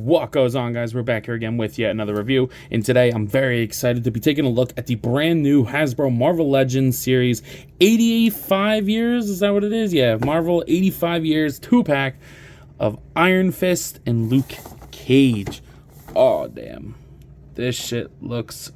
What goes on, guys? We're back here again with yet another review, and today I'm very excited to be taking a look at the brand new Hasbro Marvel Legends series 85 years. Is that what it is? Yeah, Marvel 85 years 2-pack of Iron Fist and Luke Cage. Oh damn, this shit looks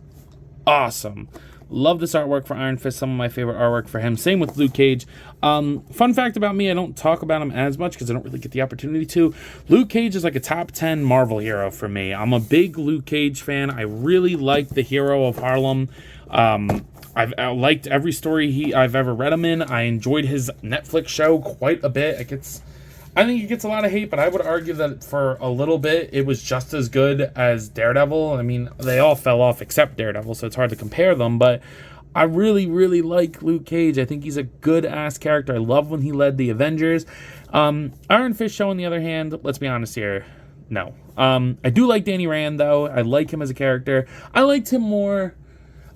awesome. Love this artwork for Iron Fist, some of my favorite artwork for him. Same with Luke Cage. Fun fact about me, I don't talk about him as much because I don't really get the opportunity to. Luke Cage is like a top 10 Marvel hero for me. I'm a big Luke Cage fan. I really like the hero of Harlem. I've liked every story I've ever read him in. I enjoyed his Netflix show quite a bit. I think it gets a lot of hate, but I would argue that for a little bit, it was just as good as Daredevil. I mean, they all fell off except Daredevil, so it's hard to compare them, but I really, really like Luke Cage. I think he's a good-ass character. I love when he led the Avengers. Iron Fist show, on the other hand, let's be honest here, no. I do like Danny Rand, though. I like him as a character. I liked him more.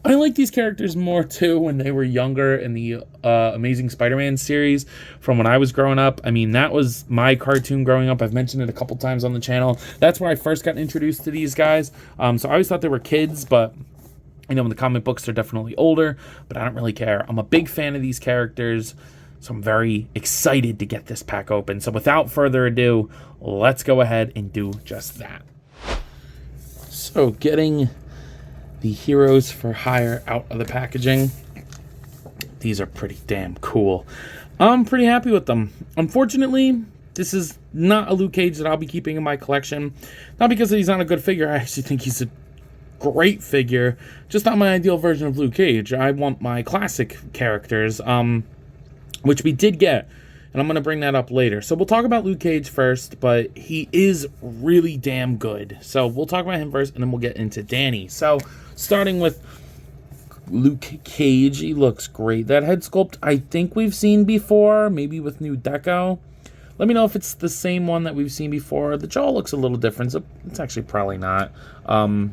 I like these characters more, too, when they were younger in the Amazing Spider-Man series from when I was growing up. I mean, that was my cartoon growing up. I've mentioned it a couple times on the channel. That's where I first got introduced to these guys. So I always thought they were kids, but I know in the comic books they're definitely older, but I don't really care. I'm a big fan of these characters, so I'm very excited to get this pack open. So without further ado, let's go ahead and do just that. So getting the Heroes for Hire out of the packaging. These are pretty damn cool. I'm pretty happy with them. Unfortunately, this is not a Luke Cage that I'll be keeping in my collection. Not because he's not a good figure. I actually think he's a great figure. Just not my ideal version of Luke Cage. I want my classic characters, which we did get. And I'm going to bring that up later. So we'll talk about Luke Cage first, but he is really damn good. So we'll talk about him first, and then we'll get into Danny. So starting with Luke Cage, he looks great. That head sculpt I think we've seen before, maybe with new deco. Let me know if it's the same one that we've seen before. The jaw looks a little different, so it's actually probably not. But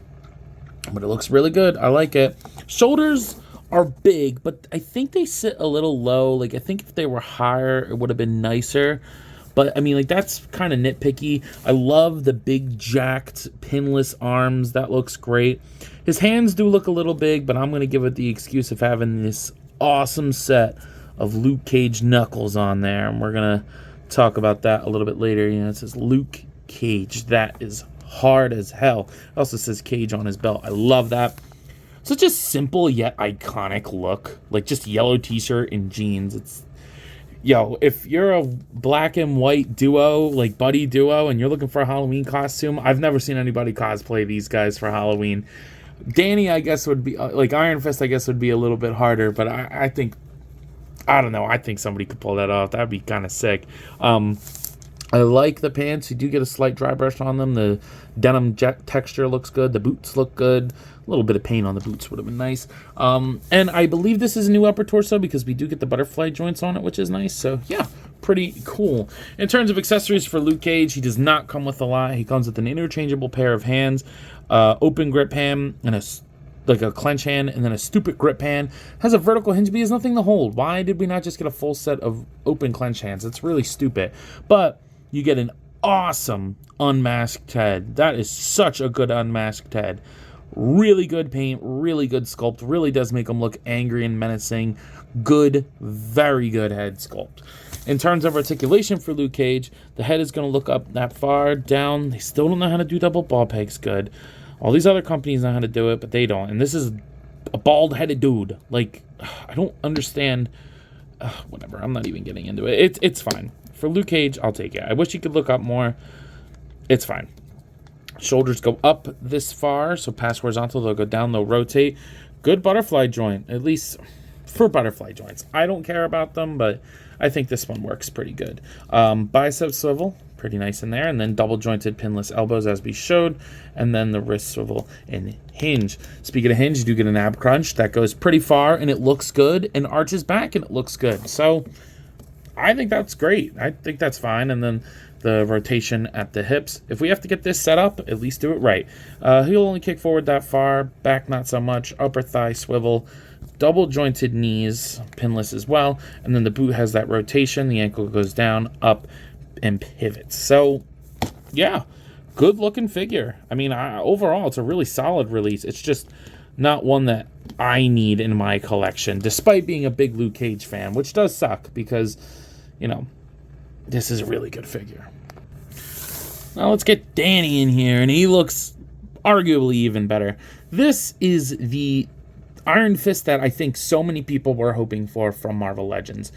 it looks really good. I like it. Shoulders are big, but I think they sit a little low. Like, I think if they were higher, it would have been nicer. But, I mean, like, that's kind of nitpicky. I love the big, jacked, pinless arms. That looks great. His hands do look a little big, but I'm going to give it the excuse of having this awesome set of Luke Cage knuckles on there. And we're going to talk about that a little bit later. You know, it says Luke Cage. That is hard as hell. It also says Cage on his belt. I love that. Such a simple yet iconic look. Like, just yellow t-shirt and jeans. It's, yo, if you're a black and white duo, like buddy duo, and you're looking for a Halloween costume, I've never seen anybody cosplay these guys for Halloween. Danny, I guess, would be, like Iron Fist, I guess, would be a little bit harder, but I think, I don't know, I think somebody could pull that off. That'd be kind of sick. I like the pants. You do get a slight dry brush on them. The denim texture looks good. The boots look good. A little bit of paint on the boots would have been nice. And I believe this is a new upper torso because we do get the butterfly joints on it, which is nice. So, yeah, pretty cool. In terms of accessories for Luke Cage, he does not come with a lot. He comes with an interchangeable pair of hands, open grip hand, and a clench hand, and then a stupid grip hand. Has a vertical hinge, but he has nothing to hold. Why did we not just get a full set of open clench hands? It's really stupid. But you get an awesome unmasked head. That is such a good unmasked head. Really good paint, really good sculpt. Really does make him look angry and menacing. Good, very good head sculpt. In terms of articulation for Luke Cage, the head is going to look up that far. Down, they still don't know how to do double ball pegs good. All these other companies know how to do it, but they don't. And this is a bald-headed dude. Like, I don't understand. Whatever, I'm not even getting into it. It's fine. For Luke Cage, I'll take it. I wish he could look up more. It's fine. Shoulders go up this far, so past horizontal, they'll go down, they'll rotate. Good butterfly joint, at least for butterfly joints. I don't care about them, but I think this one works pretty good. Bicep swivel, pretty nice in there, and then double jointed pinless elbows as we showed, and then the wrist swivel and hinge. Speaking of hinge, you do get an ab crunch that goes pretty far, and it looks good, and arches back, and it looks good. So I think that's great. I think that's fine. And then the rotation at the hips. If we have to get this set up, at least do it right. He'll only kick forward that far, back not so much, upper thigh swivel, double jointed knees, pinless as well, and then the boot has that rotation, the ankle goes down, up, and pivots. So, yeah, good looking figure. I mean, overall, it's a really solid release. It's just not one that I need in my collection, despite being a big Luke Cage fan, which does suck because, you know, this is a really good figure. Now let's get Danny in here, and he looks arguably even better. This is the Iron Fist that I think so many people were hoping for from Marvel Legends.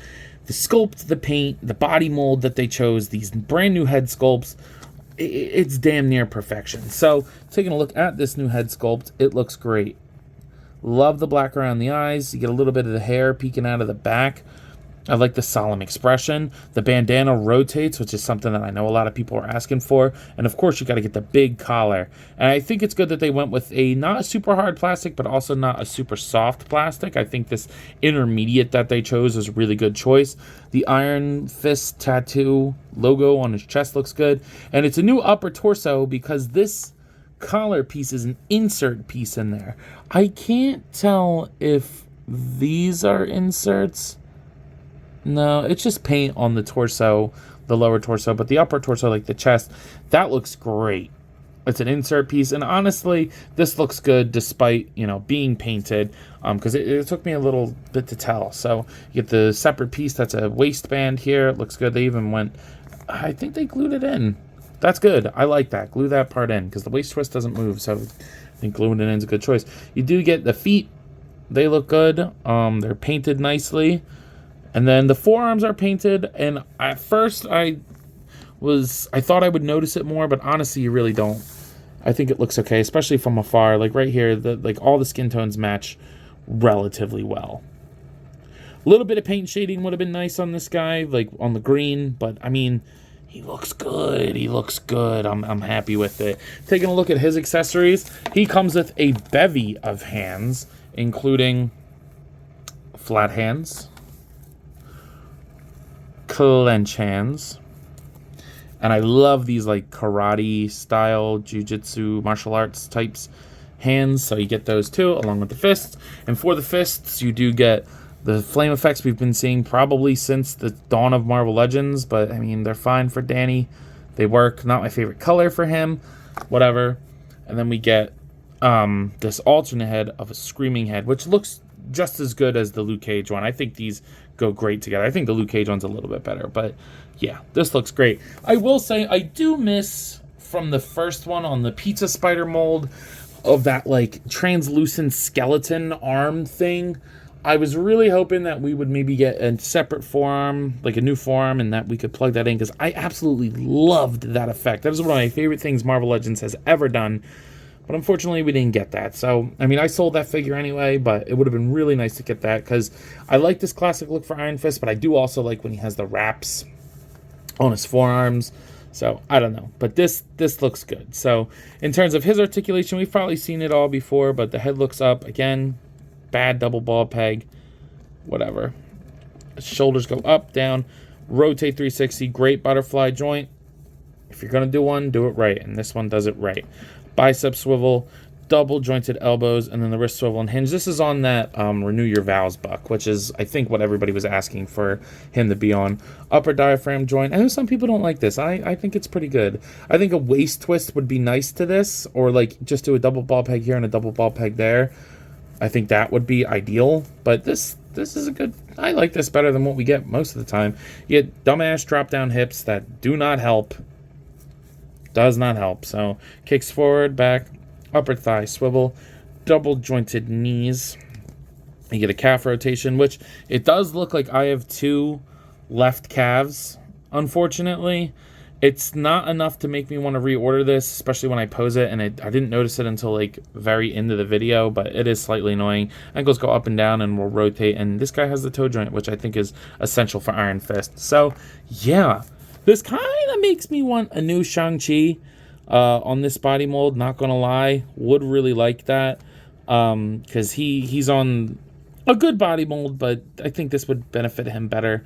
The sculpt, the paint, the body mold that they chose, these brand new head sculpts, it's damn near perfection. So, taking a look at this new head sculpt, it looks great. Love the black around the eyes. You get a little bit of the hair peeking out of the back. I like the solemn expression. The bandana rotates, which is something that I know a lot of people are asking for. And of course, you got to get the big collar. And I think it's good that they went with a not a super hard plastic, but also not a super soft plastic. I think this intermediate that they chose is a really good choice. The Iron Fist tattoo logo on his chest looks good. And it's a new upper torso because this collar piece is an insert piece in there. I can't tell if these are inserts. No, it's just paint on the torso, the lower torso, but the upper torso, like the chest, that looks great. It's an insert piece, and honestly, this looks good despite, you know, being painted, because it took me a little bit to tell. So you get the separate piece that's a waistband here. It looks good. They even went, I think they glued it in. That's good. I like that. Glue that part in, because the waist twist doesn't move, so I think gluing it in is a good choice. You do get the feet. They look good. They're painted nicely. And then the forearms are painted, and at first I thought I would notice it more, but honestly, you really don't. I think it looks okay, especially from afar. Like right here, like all the skin tones match relatively well. A little bit of paint shading would have been nice on this guy, like on the green, but I mean, he looks good. He looks good. I'm happy with it. Taking a look at his accessories, he comes with a bevy of hands, including flat hands, clench hands, and I love these like karate style jiu-jitsu martial arts types hands, so you get those too along with the fists. And for the fists, you do get the flame effects we've been seeing probably since the dawn of Marvel Legends, but I mean, they're fine for Danny. They work. Not my favorite color for him, whatever. And then we get this alternate head of a screaming head, which looks just as good as the Luke Cage one. I think these go great together. I think the Luke Cage one's a little bit better, but yeah, this looks great. I will say I do miss from the first one on the pizza spider mold of that like translucent skeleton arm thing. I was really hoping that we would maybe get a separate forearm, like a new forearm, and that we could plug that in, because I absolutely loved that effect. That is one of my favorite things Marvel Legends has ever done. But unfortunately, we didn't get that. So, I mean, I sold that figure anyway, but it would have been really nice to get that, because I like this classic look for Iron Fist, but I do also like when he has the wraps on his forearms. So, I don't know. But this looks good. So, in terms of his articulation, we've probably seen it all before, but the head looks up. Again, bad double ball peg. Whatever. Shoulders go up, down, rotate 360. Great butterfly joint. If you're going to do one, do it right. And this one does it right. Bicep swivel, double jointed elbows, and then the wrist swivel and hinge. This is on that Renew Your Vows buck, which is, I think, what everybody was asking for him to be on. Upper diaphragm joint. I know some people don't like this. I think it's pretty good. I think a waist twist would be nice to this, or like just do a double ball peg here and a double ball peg there. I think that would be ideal, but this is a good... I like this better than what we get most of the time. You get dumbass drop-down hips that do not help. Does not help. So, kicks forward, back, upper thigh swivel, double jointed knees. You get a calf rotation, which it does look like I have two left calves, unfortunately. It's not enough to make me want to reorder this, especially when I pose it, and I didn't notice it until like very end of the video, but it is slightly annoying. Ankles go up and down and will rotate, and this guy has the toe joint, which I think is essential for Iron Fist. So, yeah. This kind of makes me want a new Shang-Chi on this body mold, not going to lie. Would really like that, because he's on a good body mold, but I think this would benefit him better.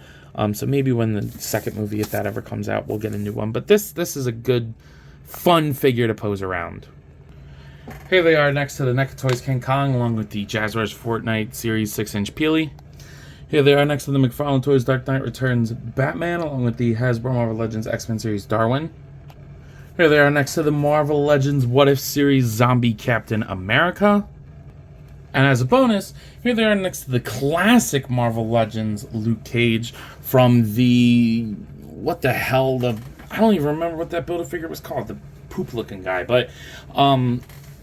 So maybe when the second movie, if that ever comes out, we'll get a new one. But this is a good, fun figure to pose around. Here they are next to the NECA Toys King Kong, along with the Jazzwares Fortnite Series 6-inch Peely. Here they are next to the McFarlane Toys Dark Knight Returns Batman, along with the Hasbro Marvel Legends X-Men Series Darwin. Here they are next to the Marvel Legends What If series Zombie Captain America. And as a bonus, here they are next to the classic Marvel Legends Luke Cage from the... what the hell? I don't even remember what that Build-A-Figure was called. The poop-looking guy. But,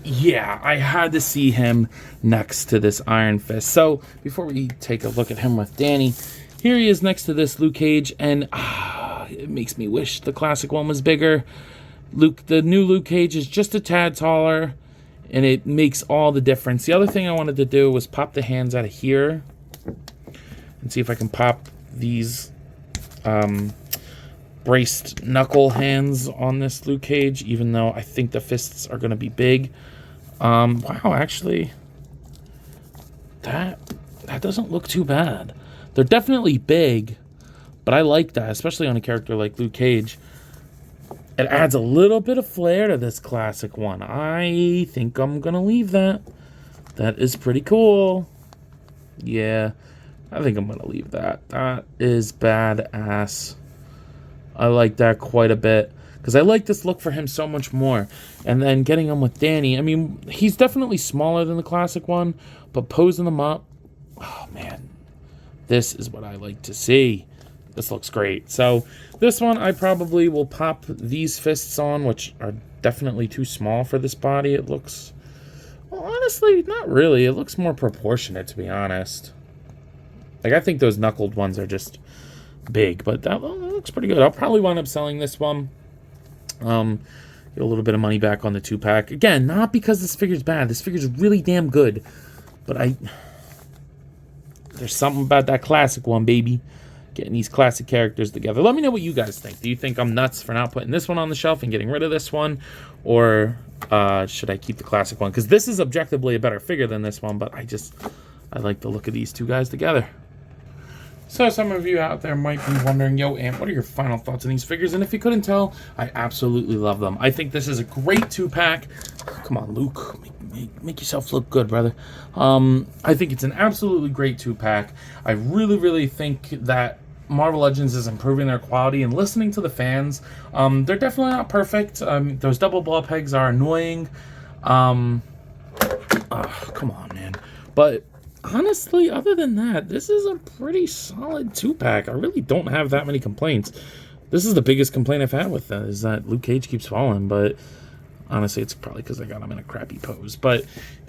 yeah, I had to see him next to this Iron Fist. So, before we take a look at him with Danny, here he is next to this Luke Cage. And, it makes me wish the classic one was bigger. The new Luke Cage is just a tad taller, and it makes all the difference. The other thing I wanted to do was pop the hands out of here and see if I can pop these braced knuckle hands on this Luke Cage, even though I think the fists are going to be big. Wow, actually, that doesn't look too bad. They're definitely big, but I like that, especially on a character like Luke Cage. It adds a little bit of flair to this classic one. I think I'm going to leave that. That is pretty cool. Yeah, I think I'm going to leave that. That is badass. I like that quite a bit, because I like this look for him so much more. And then getting him with Danny, I mean, he's definitely smaller than the classic one, but posing him up, oh man, this is what I like to see. This looks great. So this one, I probably will pop these fists on, which are definitely too small for this body. It looks, well, honestly, not really. It looks more proportionate, to be honest. Like, I think those knuckled ones are just big, but that looks pretty good. I'll probably wind up selling this one. Get a little bit of money back on the 2-pack. Again, not because this figure's bad. This figure's really damn good. But there's something about that classic one, baby. Getting these classic characters together. Let me know what you guys think. Do you think I'm nuts for not putting this one on the shelf and getting rid of this one? Or should I keep the classic one? Because this is objectively a better figure than this one, but I like the look of these two guys together. So some of you out there might be wondering, yo, Ant, what are your final thoughts on these figures? And if you couldn't tell, I absolutely love them. I think this is a great 2-pack. Come on, Luke. Make yourself look good, brother. I think it's an absolutely great 2-pack. I really, really think that Marvel Legends is improving their quality and listening to the fans. They're definitely not perfect. Those double ball pegs are annoying. Come on, man. But honestly, other than that, this is a pretty solid 2-pack. I really don't have that many complaints. This is the biggest complaint I've had with that, is that Luke Cage keeps falling, but honestly, it's probably because I got him in a crappy pose. But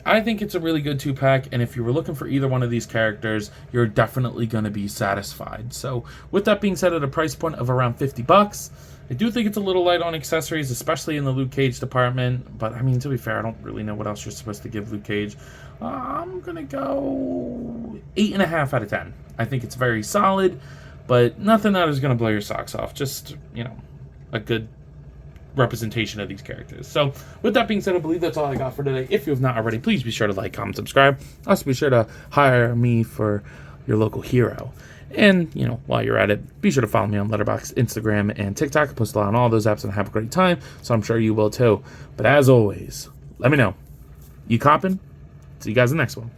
I think it's a really good 2-pack, and if you were looking for either one of these characters, you're definitely going to be satisfied. So with that being said, at a price point of around $50, I do think it's a little light on accessories, especially in the Luke Cage department. But, I mean, to be fair, I don't really know what else you're supposed to give Luke Cage. I'm going to go 8.5 out of 10. I think it's very solid, but nothing that is going to blow your socks off. Just, you know, a good representation of these characters. So with that being said, I believe that's all I got for today. If you have not already, please be sure to like, comment, subscribe. Also be sure to hire me for your local hero. And, you know, while you're at it, be sure to follow me on Letterboxd, Instagram, and TikTok. I post a lot on all those apps and have a great time, so I'm sure you will too. But as always, let me know. You coppin'? See you guys in the next one.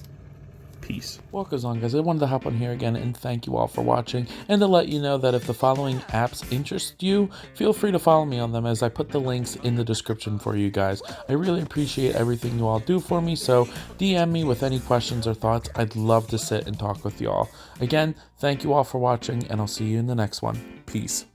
Peace. What goes on, guys? I wanted to hop on here again and thank you all for watching, and to let you know that if the following apps interest you, feel free to follow me on them, as I put the links in the description for you guys. I really appreciate everything you all do for me, so DM me with any questions or thoughts. I'd love to sit and talk with you all. Again, thank you all for watching, and I'll see you in the next one. Peace.